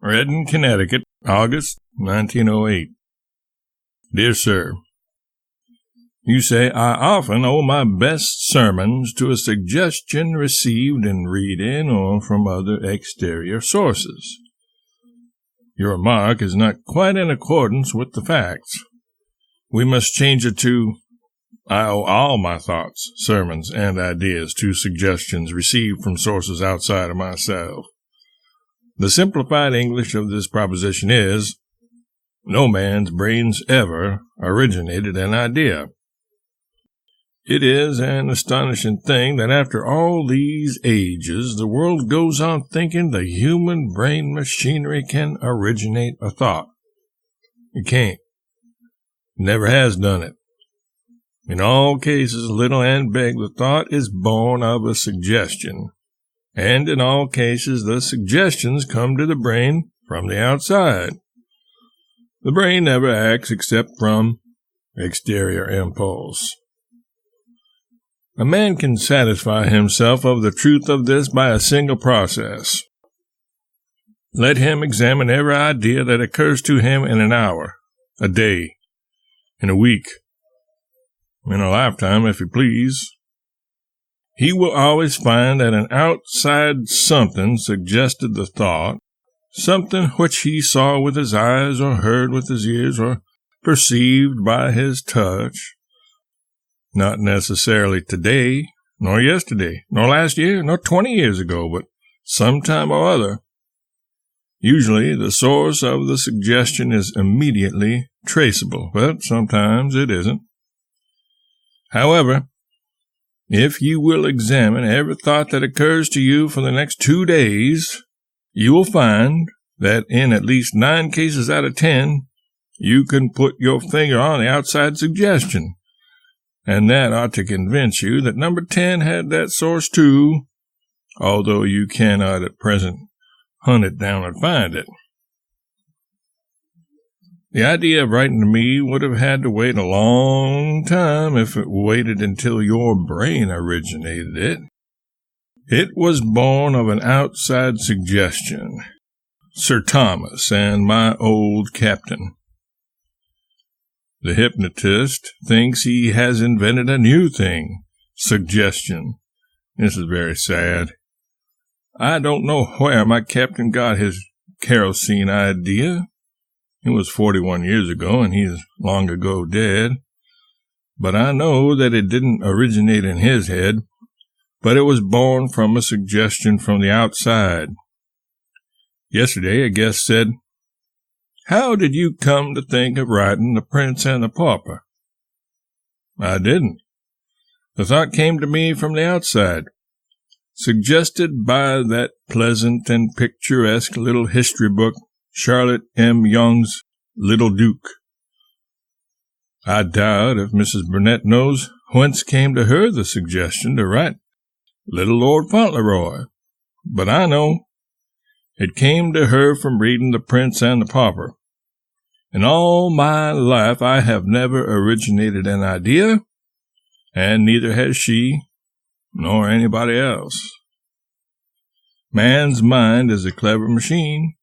Redden, Connecticut, August 1908. Dear Sir, you say I often owe my best sermons to a suggestion received in reading or from other exterior sources. Your remark is not quite in accordance with the facts. We must change it to, I owe all my thoughts, sermons, and ideas to suggestions received from sources outside of myself. The simplified English of this proposition is, no man's brains ever originated an idea. It is an astonishing thing that after all these ages, the world goes on thinking the human brain machinery can originate a thought. It can't. Never has done it. In all cases, little and big, the thought is born of a suggestion. And in all cases, the suggestions come to the brain from the outside. The brain never acts except from exterior impulse. A man can satisfy himself of the truth of this by a single process. Let him examine every idea that occurs to him in an hour, a day, in a week, in a lifetime, if you please. He will always find that an outside something suggested the thought, something which he saw with his eyes or heard with his ears or perceived by his touch. Not necessarily today, nor yesterday, nor last year, nor 20 years ago, but sometime or other. Usually the source of the suggestion is immediately traceable, but sometimes it isn't. However, if you will examine every thought that occurs to you for the next 2 days, you will find that in at least 9 cases out of 10, you can put your finger on the outside suggestion. And that ought to convince you that number 10 had that source too, although you cannot at present hunt it down and find it. The idea of writing to me would have had to wait a long time if it waited until your brain originated it. It was born of an outside suggestion. Sir Thomas and my old captain. The hypnotist thinks he has invented a new thing, suggestion. This is very sad. I don't know where my captain got his kerosene idea. It was 41 years ago, and he's long ago dead. But I know that it didn't originate in his head, but it was born from a suggestion from the outside. Yesterday, a guest said, "How did you come to think of writing The Prince and the Pauper?" I didn't. The thought came to me from the outside, suggested by that pleasant and picturesque little history book, Charlotte M. Yonge's Little Duke. I doubt if Mrs. Burnett knows whence came to her the suggestion to write Little Lord Fauntleroy, but I know. It came to her from reading The Prince and the Pauper. In all my life I have never originated an idea, and neither has she, nor anybody else. Man's mind is a clever machine,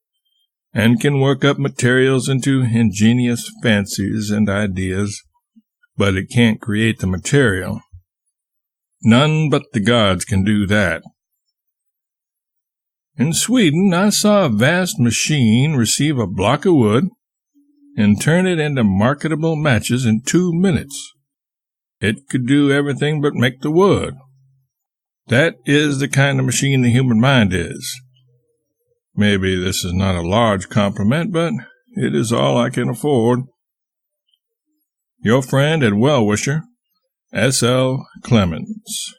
and can work up materials into ingenious fancies and ideas, but it can't create the material. None but the gods can do that. In Sweden, I saw a vast machine receive a block of wood and turn it into marketable matches in 2 minutes. It could do everything but make the wood. That is the kind of machine the human mind is. Maybe this is not a large compliment, but it is all I can afford. Your friend and well-wisher, S.L. Clemens.